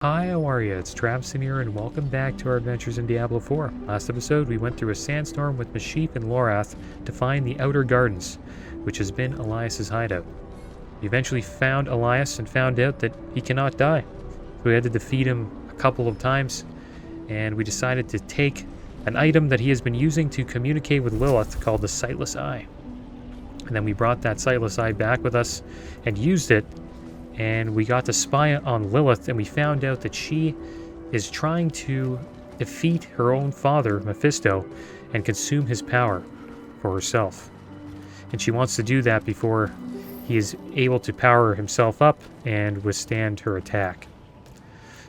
Hi, how are you? It's Traviseen here, and welcome back to our adventures in Diablo 4. Last episode, we went through a sandstorm with Mashif and Lorath to find the Outer Gardens, which has been Elias's hideout. We eventually found Elias and found out that he cannot die. So we had to defeat him a couple of times, and we decided to take an item that he has been using to communicate with Lilith called the Sightless Eye. And then we brought that Sightless Eye back with us and used it, and we got to spy on Lilith, and we found out that she is trying to defeat her own father, Mephisto, and consume his power for herself. And she wants to do that before he is able to power himself up and withstand her attack.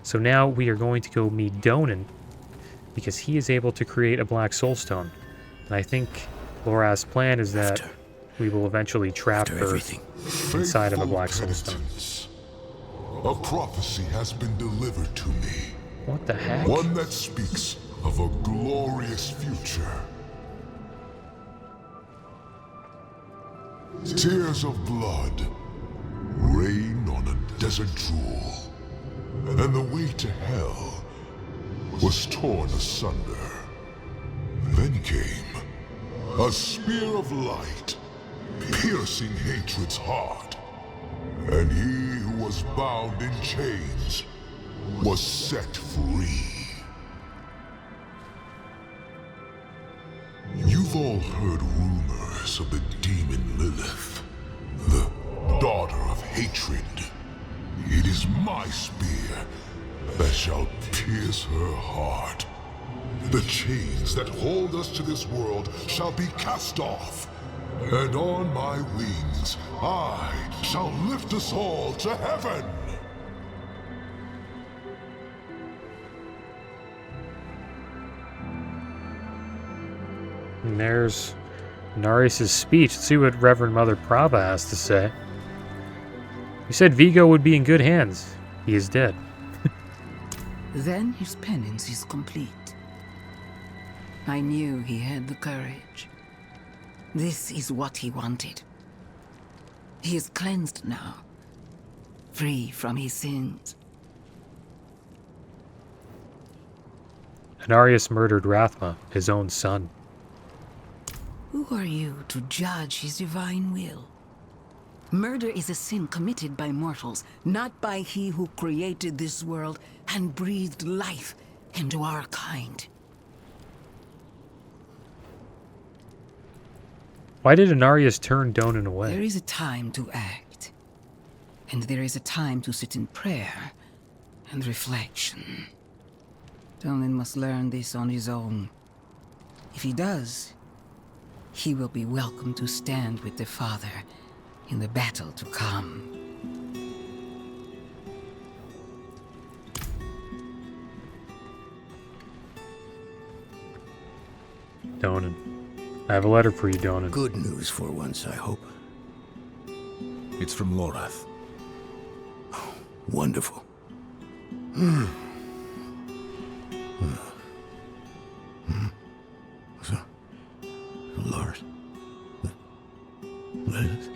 So now we are going to go meet Donan, because he is able to create a black soulstone. And I think Lorath's plan is that we will eventually trap her inside of a black soulstone. A prophecy has been delivered to me. What the heck? One that speaks of a glorious future. Tears of blood rain on a desert jewel, and the way to hell was torn asunder. Then came a spear of light, piercing hatred's heart, and he who was bound in chains was set free. You've all heard rumors of the demon Lilith, the daughter of hatred. It is my spear that shall pierce her heart. The chains that hold us to this world shall be cast off, and on my wings I shall lift us all to heaven. And there's Narius' speech. Let's see what Reverend Mother Prava has to say. You said Vigo would be in good hands. He is dead. Then his penance is complete. I knew he had the courage. This is what he wanted. He is cleansed now, free from his sins. Andariel murdered Rathma, his own son. Who are you to judge his divine will? Murder is a sin committed by mortals, not by he who created this world and breathed life into our kind. Why did Andariel turn Donan away? There is a time to act, and there is a time to sit in prayer and reflection. Donan must learn this on his own. If he does, he will be welcome to stand with the Father in the battle to come. Donan. I have a letter for you, Donan. Good news for once, I hope. It's from Lorath. Oh, wonderful. So, Lorath. Lilith.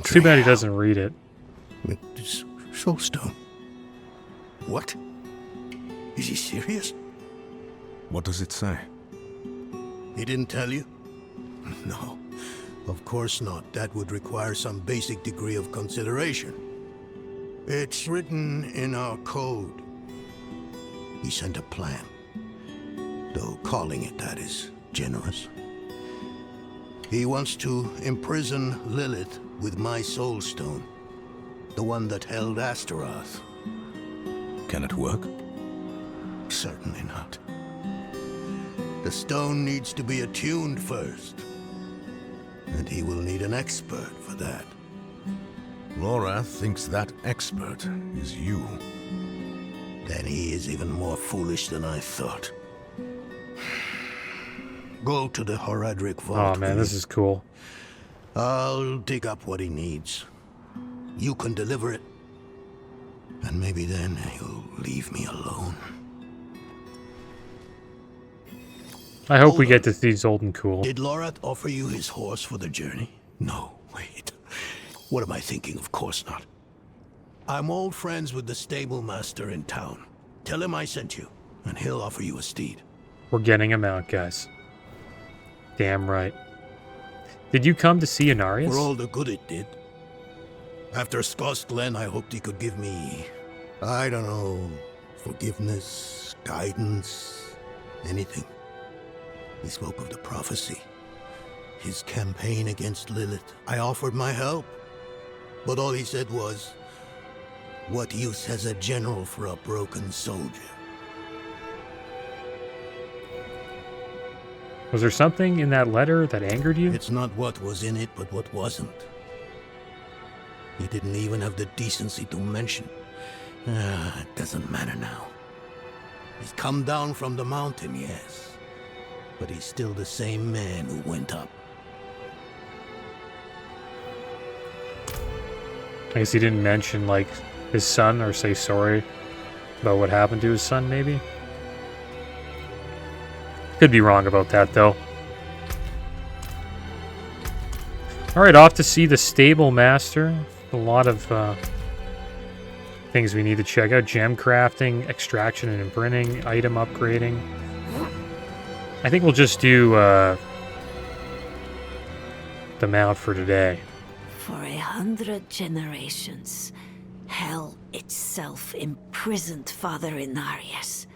Too bad he doesn't read it. It's Soulstone. What? Is he serious? What does it say? He didn't tell you? No, of course not. That would require some basic degree of consideration. It's written in our code. He sent a plan, though calling it that is generous. He wants to imprison Lilith with my Soulstone, the one that held Astaroth. Can it work? Certainly not. The stone needs to be attuned first, and he will need an expert for that. Lorath thinks that expert is you. Then he is even more foolish than I thought. Go to the Horadric vault. Oh man, this is cool. I'll dig up what he needs. You can deliver it, and maybe then he'll leave me alone. I hope we get to see Zoltan cool. Did Lorath offer you his horse for the journey? No, wait. What am I thinking? Of course not. I'm old friends with the stable master in town. Tell him I sent you, and he'll offer you a steed. We're getting him out, guys. Damn right. Did you come to see Andariel? For all the good it did. After Scott's Glen, I hoped he could give me, I don't know, forgiveness, guidance, anything. He spoke of the prophecy, his campaign against Lilith. I offered my help, but all he said was, "What use has a general for a broken soldier?" Was there something in that letter that angered you? It's not what was in it, but what wasn't. He didn't even have the decency to mention. It doesn't matter now. He's come down from the mountain, yes. But he's still the same man who went up. I guess he didn't mention, like, his son or say sorry about what happened to his son, maybe? Could be wrong about that, though. Alright, off to see the stable master. A lot of things we need to check out. Gem crafting, extraction and imprinting, item upgrading. I think we'll just do the mount for today. For 100 generations, hell itself imprisoned Father Inarius.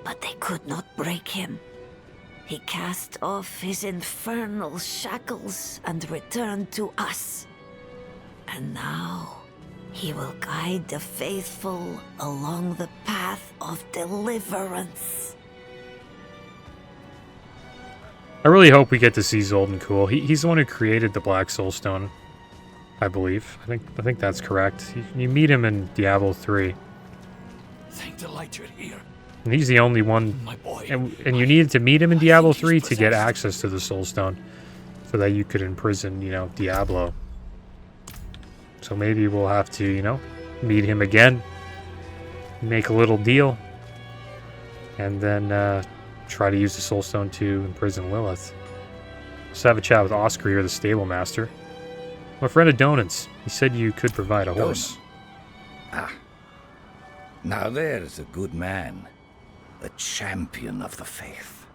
But they could not break him. He cast off his infernal shackles and returned to us. And now, he will guide the faithful along the path of deliverance. I really hope we get to see Zoldan Cool. He's the one who created the Black Soulstone, I believe. I think that's correct. You meet him in Diablo 3. Thank the light you're here. And he's the only one, My boy. and you needed to meet him in Diablo 3 to get access to the Soulstone, so that you could imprison, Diablo. So maybe we'll have to, meet him again, make a little deal, and then try to use the Soulstone to imprison Lilith. Let's have a chat with Oscar here, the stable master. I'm a friend of Donan's. He said you could provide a horse. Now there's a good man. A champion of the faith.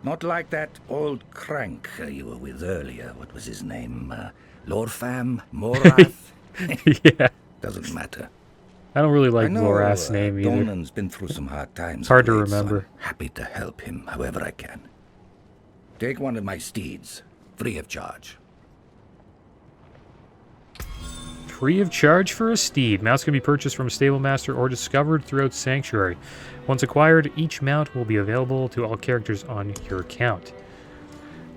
Not like that old crank you were with earlier. What was his name? Lorfam? Morath? Yeah. Doesn't matter. I don't really like I know Lorath's name either. Donan's been through some hard times. It's hard to of late, so remember. I'm happy to help him however I can. Take one of my steeds, free of charge. Free of charge for a steed. Mounts can be purchased from a stable master or discovered throughout Sanctuary. Once acquired, each mount will be available to all characters on your account.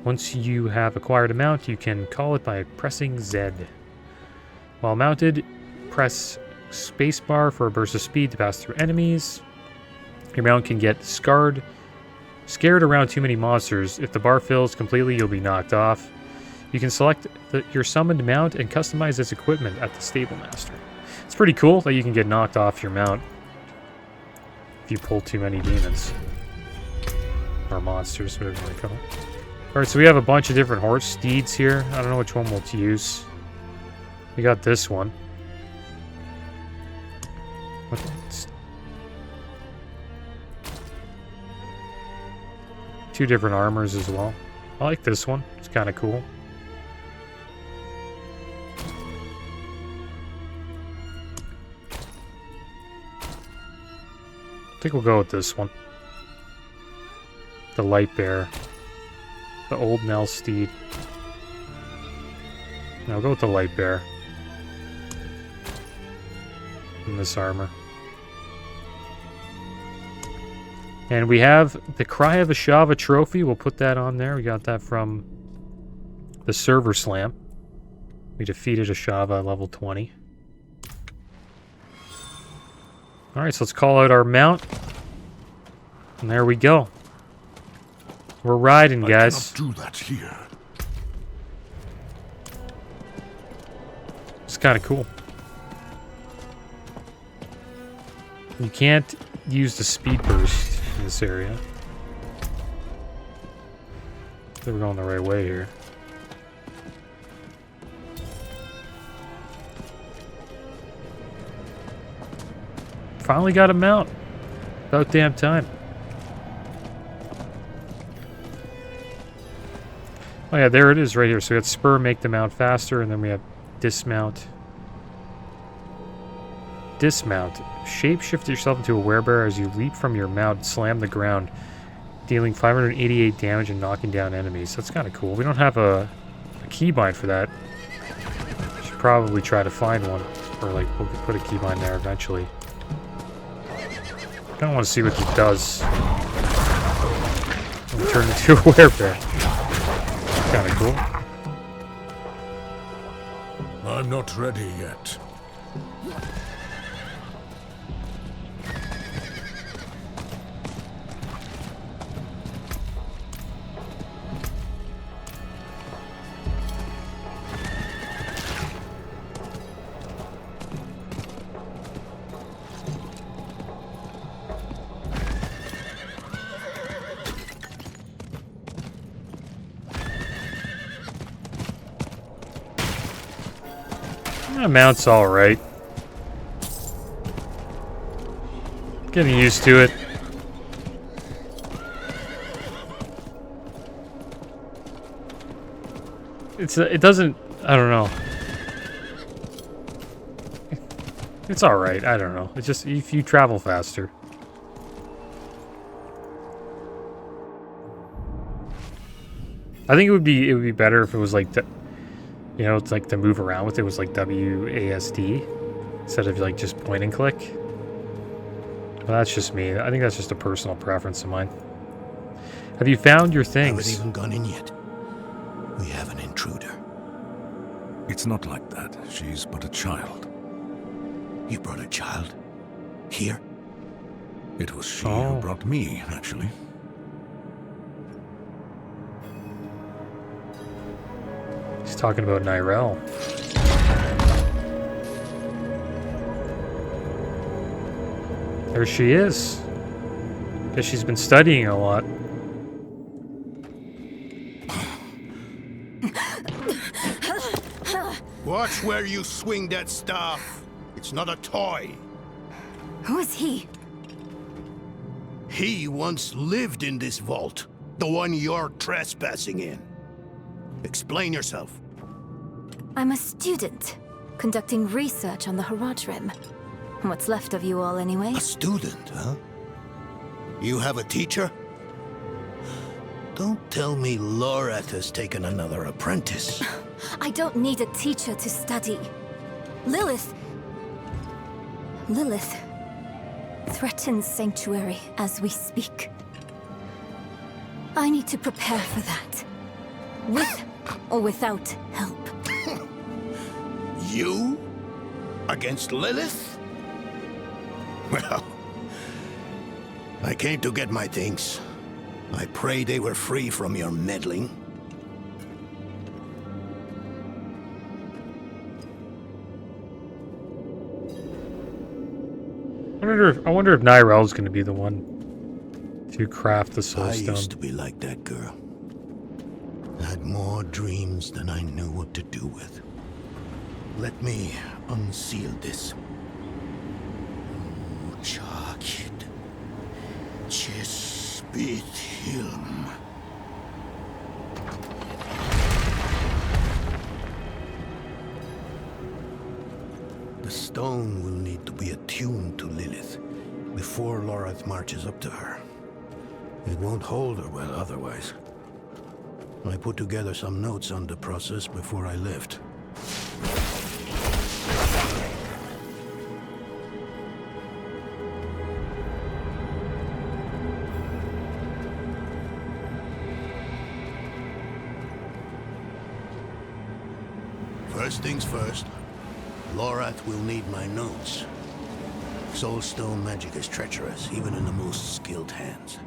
Once you have acquired a mount, you can call it by pressing Z. While mounted, press spacebar for a burst of speed to pass through enemies. Your mount can get scared around too many monsters. If the bar fills completely, you'll be knocked off. You can select your summoned mount and customize its equipment at the stable master. It's pretty cool that you can get knocked off your mount if you pull too many demons. Or monsters, whatever you want to call it. Alright, so we have a bunch of different horse steeds here. I don't know which one we'll use. We got this one. Two different armors as well. I like this one. It's kind of cool. I think we'll go with this one. The light bearer. The old Nell steed. No, I'll go with the light bearer. And this armor. And we have the Cry of Ashava trophy. We'll put that on there. We got that from the server slam. We defeated Ashava at level 20. Alright, so let's call out our mount. And there we go. We're riding, guys. I cannot do that here. It's kind of cool. You can't use the speed burst in this area. I think we're going the right way here. Finally got a mount. About damn time. Oh yeah, there it is right here. So we got spur, make the mount faster, and then we have dismount. Dismount. Shapeshift yourself into a werebearer as you leap from your mount and slam the ground, dealing 588 damage and knocking down enemies. That's kind of cool. We don't have a keybind for that. Should probably try to find one. Or like, we'll put a keybind there eventually. I don't want to see what it does. It'll turn into a werebear. Kind of cool. I'm not ready yet. Mount's alright. Getting used to it. It doesn't, I don't know. It's alright, I don't know. It's just if you travel faster. I think it would be better if it was like the, you know, it's like to move around with it was like WASD instead of like just point and click. But that's just me. I think that's just a personal preference of mine. Have you found your things? Haven't even gone in yet. We have an intruder. It's not like that. She's but a child. You brought a child? Here? It was she who brought me, actually. He's talking about Nyrel. There she is. Guess she's been studying a lot. Watch where you swing that staff. It's not a toy. Who is he? He once lived in this vault. The one you're trespassing in. Explain yourself. I'm a student, conducting research on the Haraj Rim. What's left of you all, anyway? A student, huh? You have a teacher? Don't tell me Lorath has taken another apprentice. I don't need a teacher to study. Lilith threatens Sanctuary as we speak. I need to prepare for that. With or without help. You? Against Lilith? Well, I came to get my things. I pray they were free from your meddling. I wonder if Nyrel's going to be the one to craft the soul I stone. used to be like that girl. Had more dreams than I knew what to do with. Let me unseal this. Chakid. Chespit Hilm. The stone will need to be attuned to Lilith before Lorath marches up to her. It won't hold her well otherwise. I put together some notes on the process before I left. First things first, Lorath will need my notes. Soulstone magic is treacherous, even in the most skilled hands.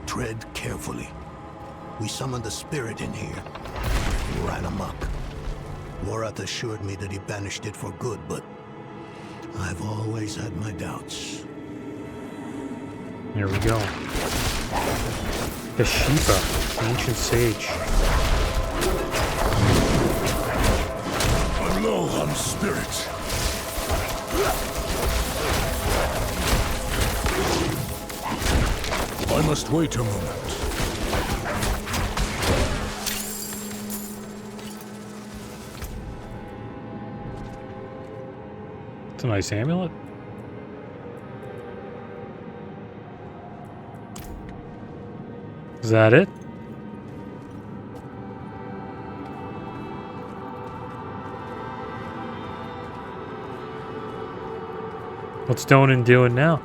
Tread carefully. We summoned the spirit in here. He ran amok. Lorath assured me that he banished it for good, but I've always had my doubts. Here we go. Kashipa, ancient sage. Spirit! I must wait a moment. It's a nice amulet. Is that it? What's Donan doing now?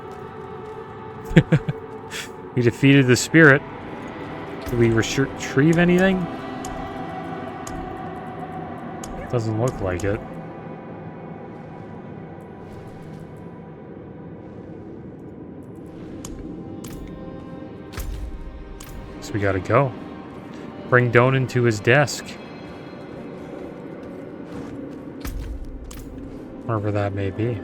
We defeated the spirit. Did we retrieve anything? Doesn't look like it. So we gotta go. Bring Donan to his desk. Wherever that may be.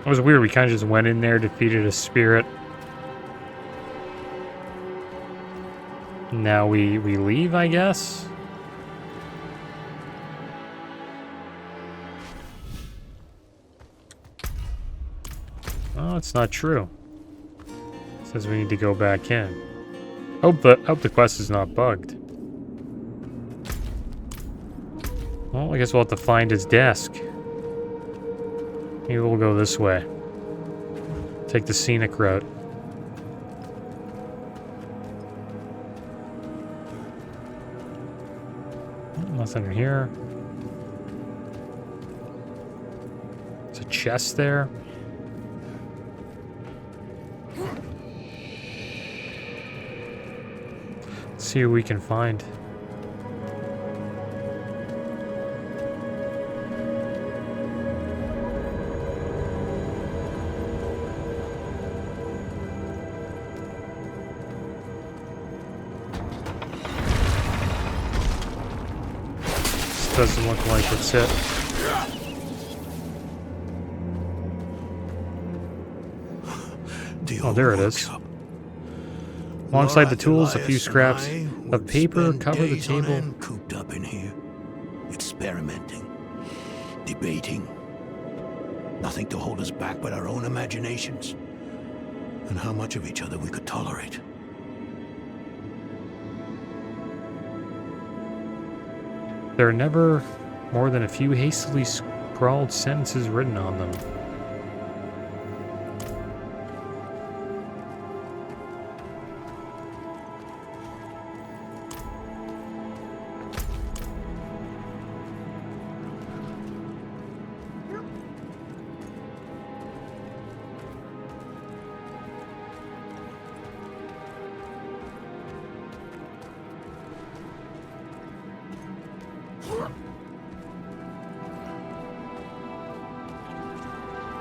It was weird, we kind of just went in there, defeated a spirit. Now we leave, I guess? Oh, it's not true. It says we need to go back in. Hope the quest is not bugged. Well, I guess we'll have to find his desk. Maybe we'll go this way. Take the scenic route. Nothing in here. There's a chest there. Let's see what we can find. Doesn't look like it's it. Oh, there it is. Alongside the tools, a few scraps of paper cover the table. Cooped up in here, experimenting, debating. Nothing to hold us back but our own imaginations, and how much of each other we could tolerate. There are never more than a few hastily scrawled sentences written on them.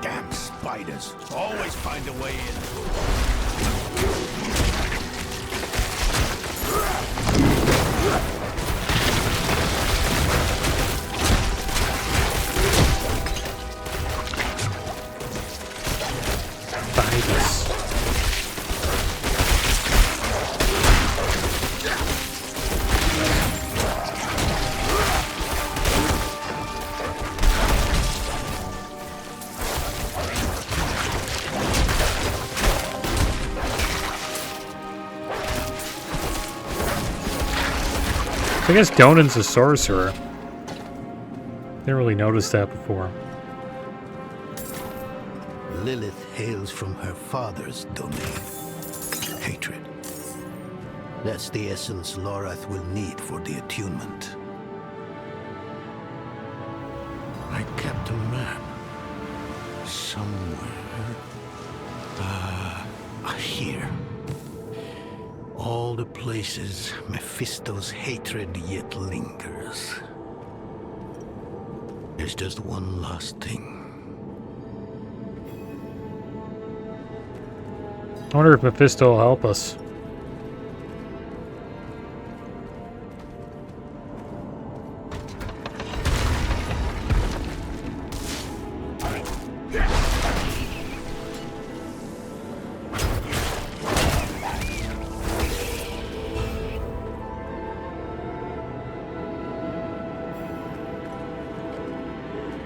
Damn spiders. Always find a way Spiders. I guess Donan's a sorcerer. Didn't really notice that before. Lilith hails from her father's domain. Hatred. That's the essence Lorath will need for the attunement. I kept a map. Somewhere. Here. All the places Mephisto's hatred yet lingers. There's just one last thing. I wonder if Mephisto will help us.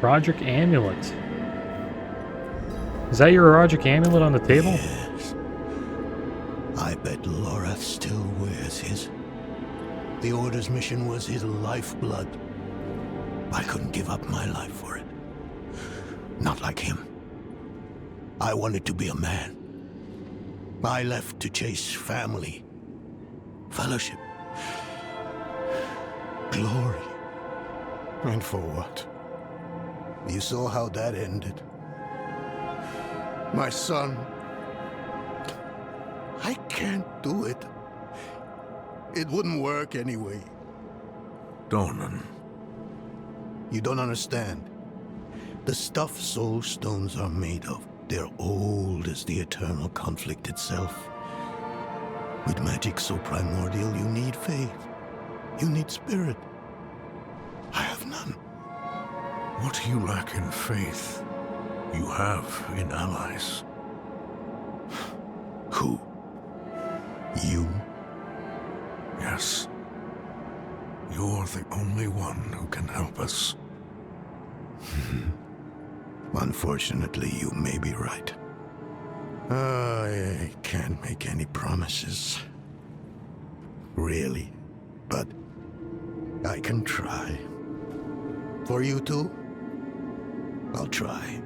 Roderick Amulet. Is that your Roderick Amulet on the table? Yes. I bet Lorath still wears his. The Order's mission was his lifeblood. I couldn't give up my life for it. Not like him. I wanted to be a man. I left to chase family, fellowship, glory. And for what? You saw how that ended. My son. I can't do it. It wouldn't work anyway. Donan. You don't understand. The stuff soul stones are made of, they're old as the eternal conflict itself. With magic so primordial, you need faith. You need spirit. I have none. What you lack in faith, you have in allies. Who? You? Yes. You're the only one who can help us. Unfortunately, you may be right. I can't make any promises. Really. But I can try. For you two, I'll try.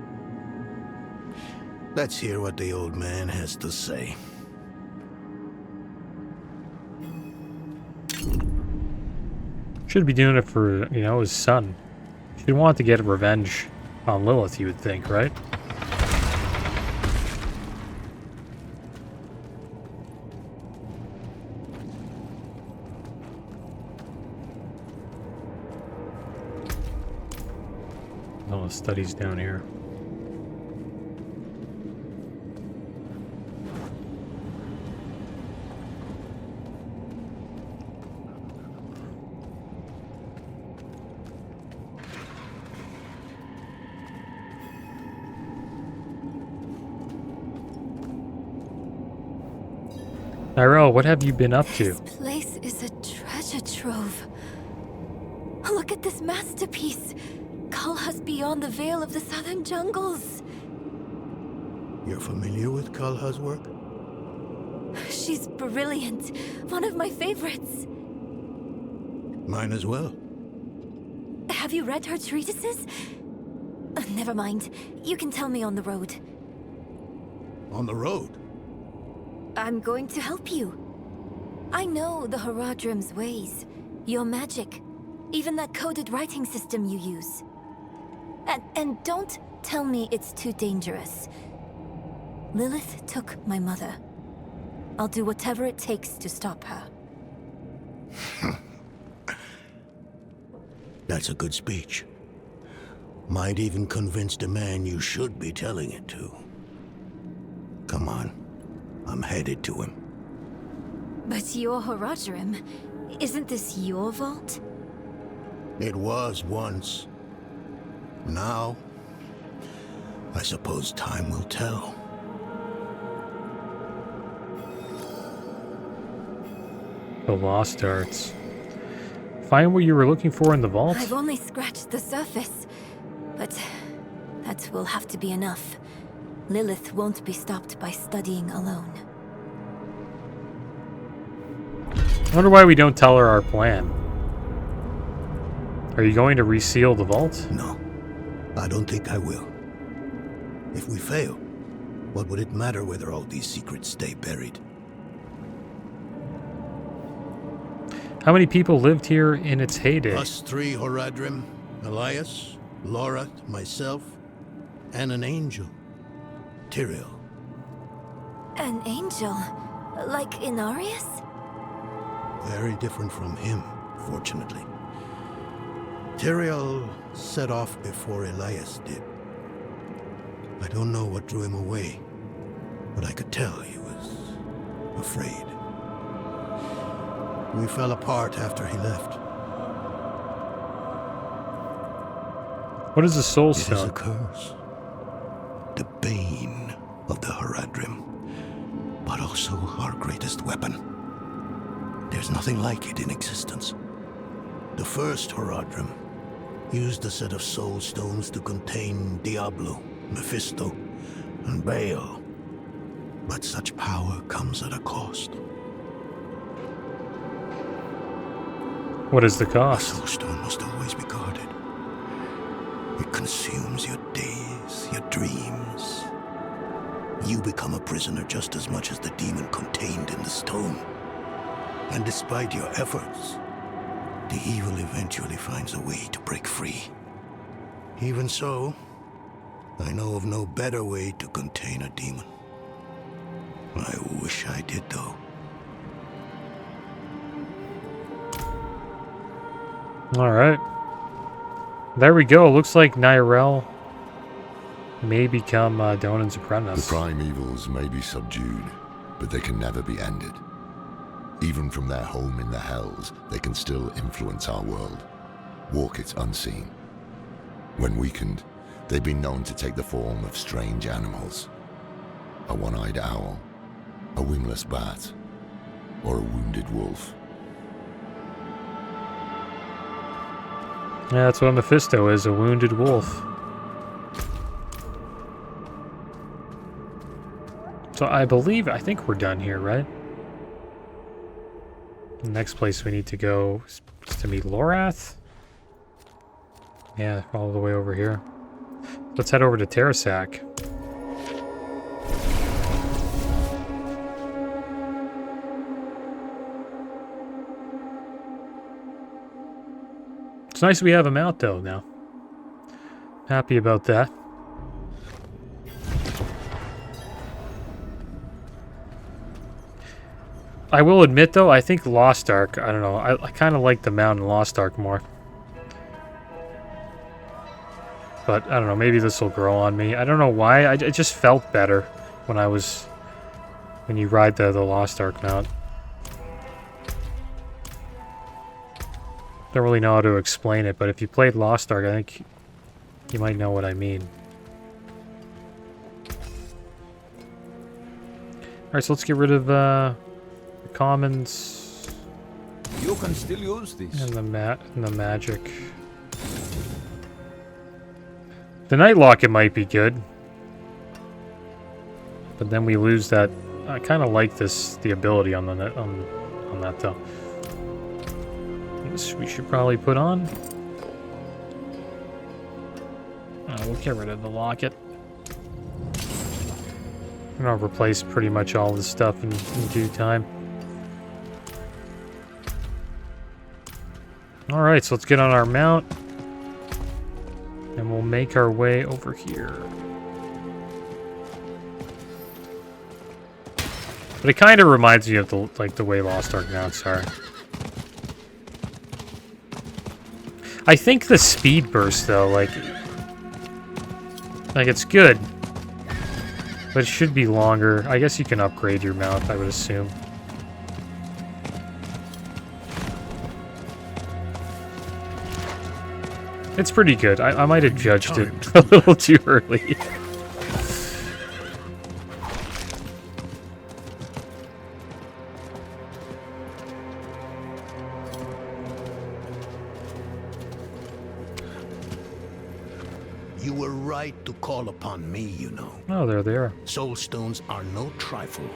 Let's hear what the old man has to say. Should be doing it for, his son. Should want to get revenge on Lilith, you would think, right? Oh, studies down here. Tyrell, what have you been up to? This place is a treasure trove. Look at this masterpiece. Kulha's beyond the veil of the southern jungles. You're familiar with Kulha's work? She's brilliant. One of my favorites. Mine as well. Have you read her treatises? Never mind. You can tell me on the road. On the road? I'm going to help you. I know the Haradrim's ways, your magic, even that coded writing system you use. And don't tell me it's too dangerous. Lilith took my mother. I'll do whatever it takes to stop her. That's a good speech. Might even convince the man you should be telling it to. Come on. I'm headed to him. But your Haradrim, isn't this your vault? It was once. Now, I suppose time will tell. The Lost Arts. Find what you were looking for in the vault? I've only scratched the surface, but that will have to be enough. Lilith won't be stopped by studying alone. I wonder why we don't tell her our plan. Are you going to reseal the vault? No, I don't think I will. If we fail, what would it matter whether all these secrets stay buried? How many people lived here in its heyday? Us three Haradrim, Elias, Lorath, myself, and an angel. Tyrael. An angel? Like Inarius? Very different from him, fortunately. Tyrael set off before Elias did. I don't know what drew him away, but I could tell he was afraid. We fell apart after he left. What is a soul It is a stone? curse. The bane of the Haradrim, but also our greatest weapon. There's nothing like it in existence. The first Haradrim, used a set of soul stones to contain Diablo, Mephisto, and Baal. But such power comes at a cost. What is the A cost? soul stone must always be guarded. It consumes your days, your dreams. You become a prisoner just as much as the demon contained in the stone. And despite your efforts, the evil eventually finds a way to break free. Even so, I know of no better way to contain a demon. I wish I did, though. Alright. There we go. Looks like Nyrel may become Donan's The apprentice. primevals may be subdued, but they can never be ended. Even from their home in the Hells, they can still influence our world, walk it unseen. When weakened, they've been known to take the form of strange animals. A one-eyed owl, a wingless bat, or a wounded wolf. Yeah, that's what Mephisto is, a wounded wolf. So I think we're done here, right? The next place we need to go is to meet Lorath. Yeah, all the way over here. Let's head over to Terrasac. It's nice we have him out, though, now. Happy about that. I will admit, though, I think Lost Ark, I don't know, I kind of like the mount in Lost Ark more. But, I don't know, maybe this will grow on me. I don't know why, it just felt better when you ride the Lost Ark mount. Don't really know how to explain it, but if you played Lost Ark, I think you might know what I mean. Alright, so let's get rid of the commons. You can still use these. And the magic. The Night Locket might be good. But then we lose that. I kind of like the ability on that though. This we should probably put on. We'll get rid of the locket. And I'll replace pretty much all this stuff in due time. Alright, so let's get on our mount. And we'll make our way over here. But it kind of reminds me of the way Lost Ark mounts are. I think the speed burst, though, like it's good. But it should be longer. I guess you can upgrade your mount, I would assume. It's pretty good. I might have judged it a little too early. You were right to call upon me, you know. Oh, they're there. Soul stones are no trifle.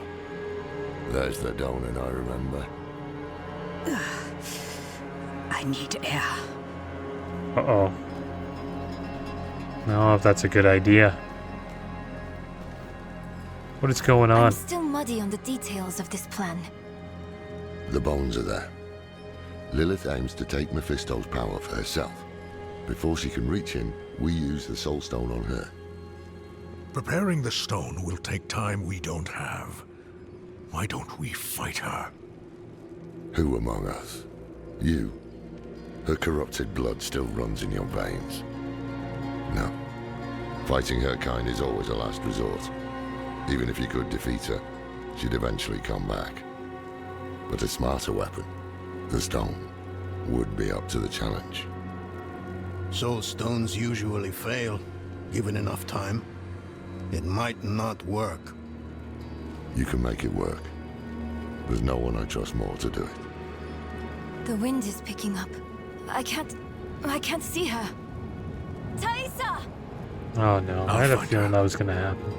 There's the Donan I remember. I need air. Uh-oh. I don't know if that's a good idea. What is going on? I'm still muddy on the details of this plan. The bones are there. Lilith aims to take Mephisto's power for herself. Before she can reach him, we use the Soul Stone on her. Preparing the stone will take time we don't have. Why don't we fight her? Who among us? You. Her corrupted blood still runs in your veins. No. Fighting her kind is always a last resort. Even if you could defeat her, she'd eventually come back. But a smarter weapon, the stone, would be up to the challenge. Soul stones usually fail, given enough time. It might not work. You can make it work. There's no one I trust more to do it. The wind is picking up. I can't see her. Taisa! Oh no, I had a feeling that was gonna happen.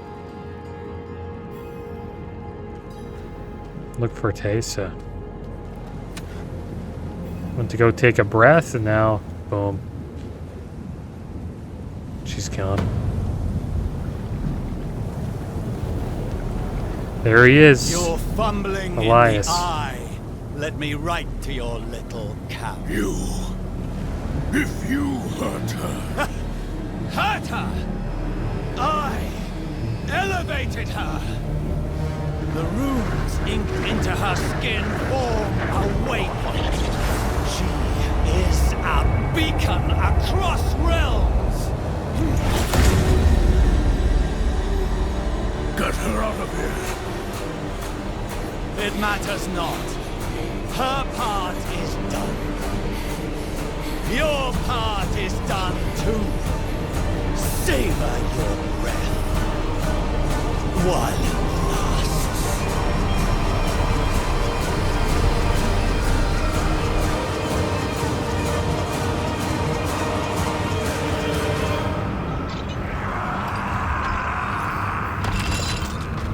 Look for Taisa. Went to go take a breath and now, boom. She's gone. There he is. You're fumbling Elias. in the eye. Let me write to your little cow. If you hurt her... Hurt her! I elevated her! The runes inked into her skin form a waypoint. She is a beacon across realms! Get her out of here. It matters not. Her part is done. Your part is done too. Savor your breath while it lasts.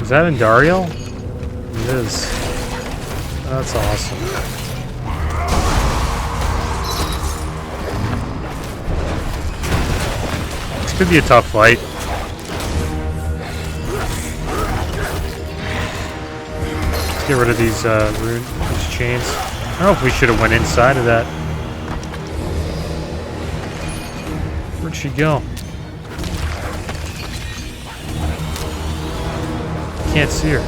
Is that Andariel? It is. That's awesome. This could be a tough fight. Let's get rid of these these chains. I don't know if we should have went inside of that. Where'd she go? Can't see her.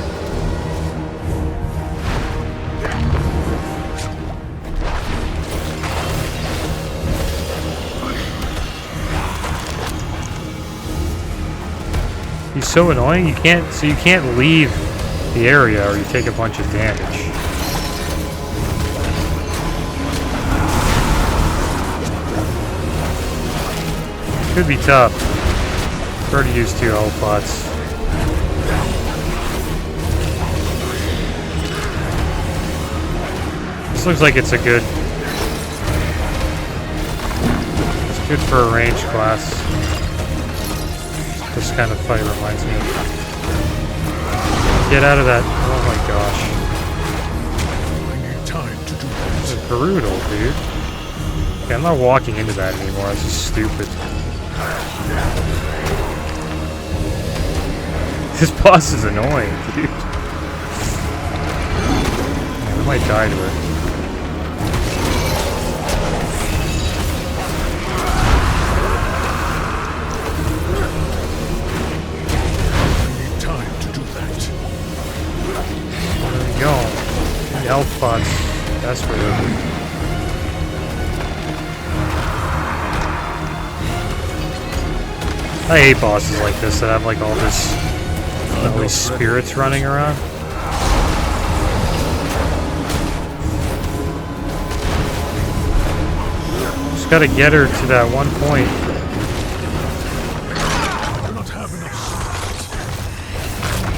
He's so annoying. You can't leave the area or you take a bunch of damage. Could be tough. I've already used 2 health pots. This looks like it's good for a ranged class. This kind of fight reminds me of. Get out of that. Oh my gosh. I need time to do This is brutal, dude. Okay, I'm not walking into that anymore. This is stupid. This boss is annoying, dude. I might die to it. Go. Health pots. Desperately. I hate bosses like this that have like all these spirits running around. Just gotta get her to that one point.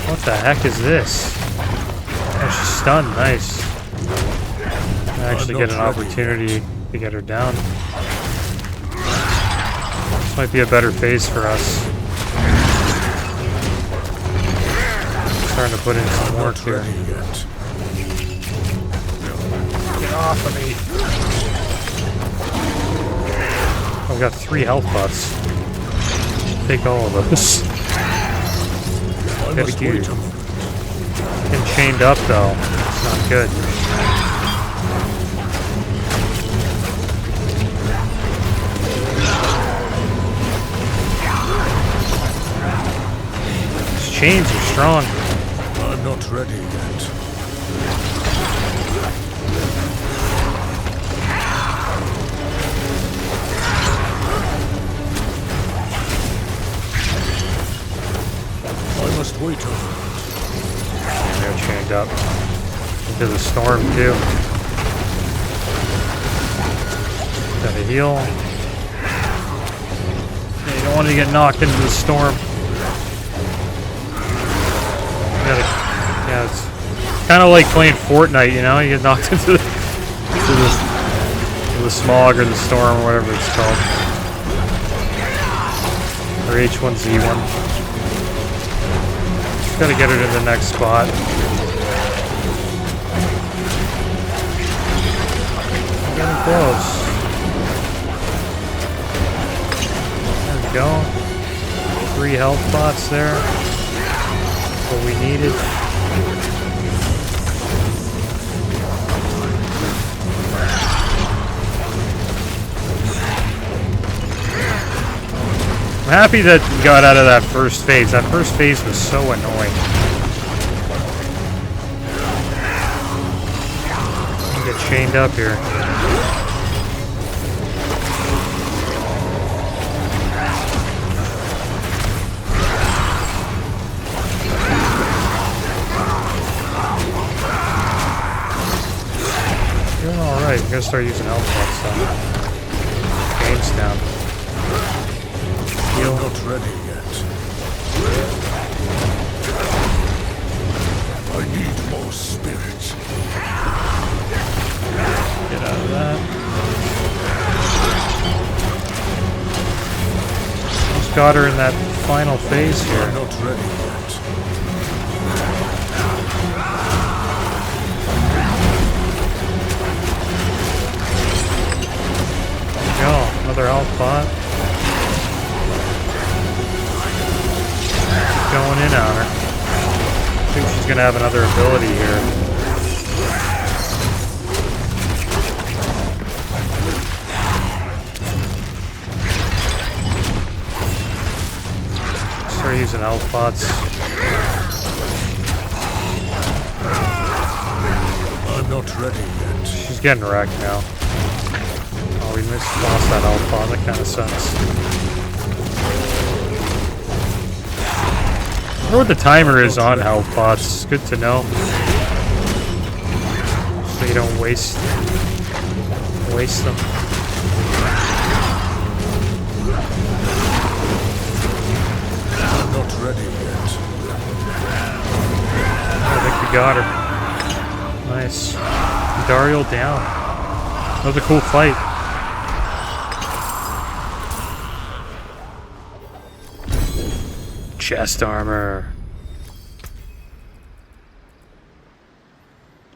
What the heck is this? Oh, she's stunned. Nice. I actually get an opportunity to get her down. This might be a better phase for us. Starting to put in some work here. Get off of me. I've got 3 health pots. Take all of those. Gotta do. Getting chained up though. It's not good. These chains are strong. I'm not ready yet. I must wait over. They're chained up into the storm too. Gotta heal. Yeah, you don't want to get knocked into the storm. You gotta, yeah, it's kind of like playing Fortnite, you know? You get knocked into the smog or the storm or whatever it's called. H1Z1. Gotta get it in the next spot. Getting close. There we go. 3 health pots there. What we needed. I'm happy that we got out of that first phase. That first phase was so annoying. Get chained up here. Doing alright. I'm gonna start using health pots now. Game's down. You're not ready yet. I need more spirit. Get out of that. Just got her in that final phase here. You're not ready yet. There we go. Another health pot. Going in on her. I think she's gonna have another ability here. Start using health pots. I'm not ready yet. She's getting wrecked now. Oh, we lost that health pot. That kind of sucks. I wonder what the timer is on health pots. Good to know. So you don't waste them. I'm not ready yet. I think we got her. Nice. Andariel down. Another cool fight. Chest armor.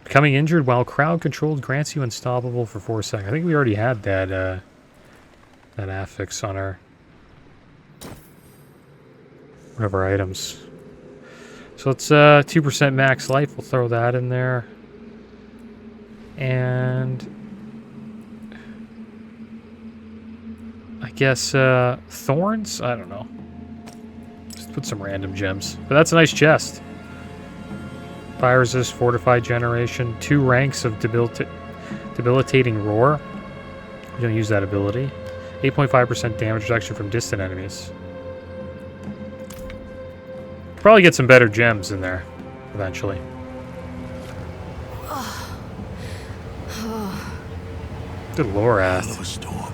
Becoming injured while crowd controlled grants you unstoppable for 4 seconds. I think we already had that that affix on our one of our items. So it's 2% max life. We'll throw that in there. And I guess thorns? I don't know. Put some random gems. But that's a nice chest. Fire resist, fortified generation, 2 ranks of debilitating roar. You don't use that ability. 8.5% damage reduction from distant enemies. Probably get some better gems in there eventually. Good Lorath. Hell of a storm.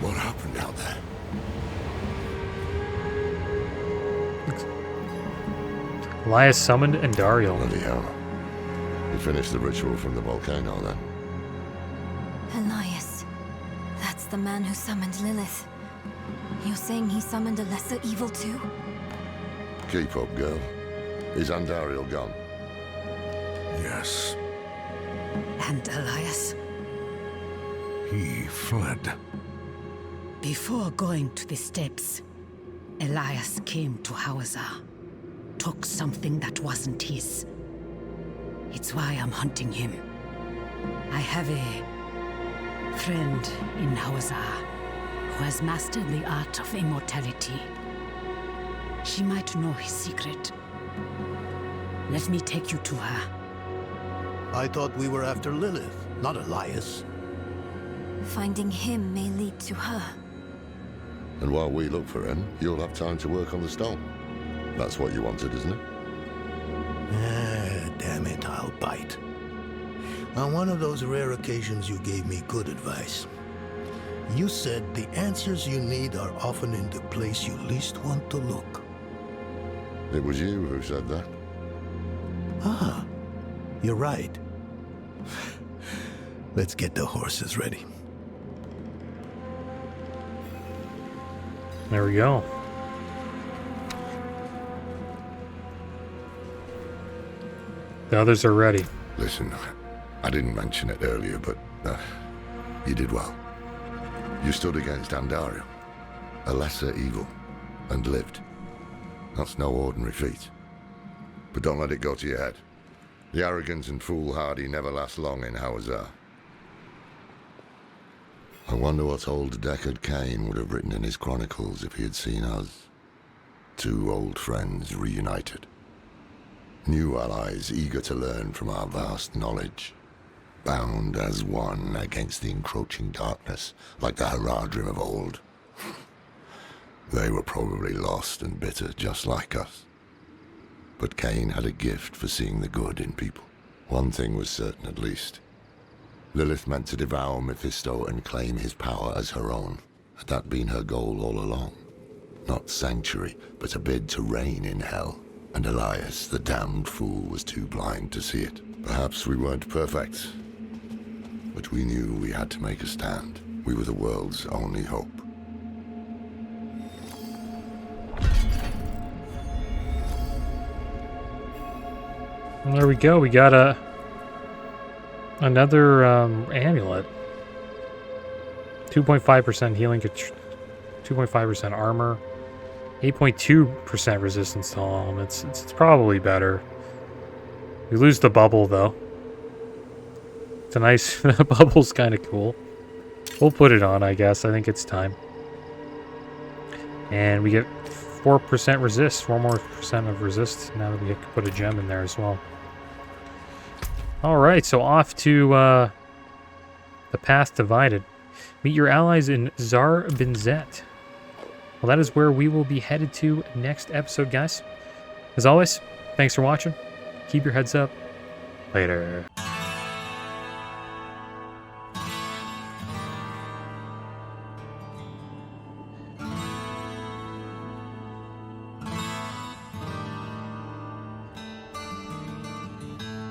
What happened out there? Elias summoned Andariel. Bloody hell. You finished the ritual from the volcano then? Elias. That's the man who summoned Lilith. You're saying he summoned a lesser evil too? Keep up, girl. Is Andariel gone? Yes. And Elias? He fled. Before going to the steps, Elias came to Hawazar. Took something that wasn't his. It's why I'm hunting him. I have a friend in Hawazar who has mastered the art of immortality. She might know his secret. Let me take you to her. I thought we were after Lilith, not Elias. Finding him may lead to her. And while we look for him, you'll have time to work on the stone. That's what you wanted, isn't it? Ah, damn it, I'll bite. On one of those rare occasions you gave me good advice. You said the answers you need are often in the place you least want to look. It was you who said that. Ah, you're right. Let's get the horses ready. There we go. The others are ready. Listen, I didn't mention it earlier, but you did well. You stood against Andariel, a lesser evil, and lived. That's no ordinary feat. But don't let it go to your head. The arrogance and foolhardy never last long in Hawazar. I wonder what old Deckard Cain would have written in his chronicles if he had seen us. Two old friends reunited. New allies eager to learn from our vast knowledge. Bound as one against the encroaching darkness, like the Haradrim of old. They were probably lost and bitter, just like us. But Cain had a gift for seeing the good in people. One thing was certain, at least. Lilith meant to devour Mephisto and claim his power as her own. Had that been her goal all along? Not sanctuary, but a bid to reign in hell. And Elias, the damned fool, was too blind to see it. Perhaps we weren't perfect, but we knew we had to make a stand. We were the world's only hope. Well, there we go. We got another amulet. 2.5% healing, 2.5% armor, 8.2% resistance to all elements. It's probably better. We lose the bubble though. It's a nice. The bubble's kind of cool. We'll put it on, I guess. I think it's time. And we get 4% resist, 4 more percent of resist. Now that we have to put a gem in there as well. All right, so off to the path divided. Meet your allies in Zar Binzet. Well, that is where we will be headed to next episode, guys. As always, thanks for watching. Keep your heads up. Later.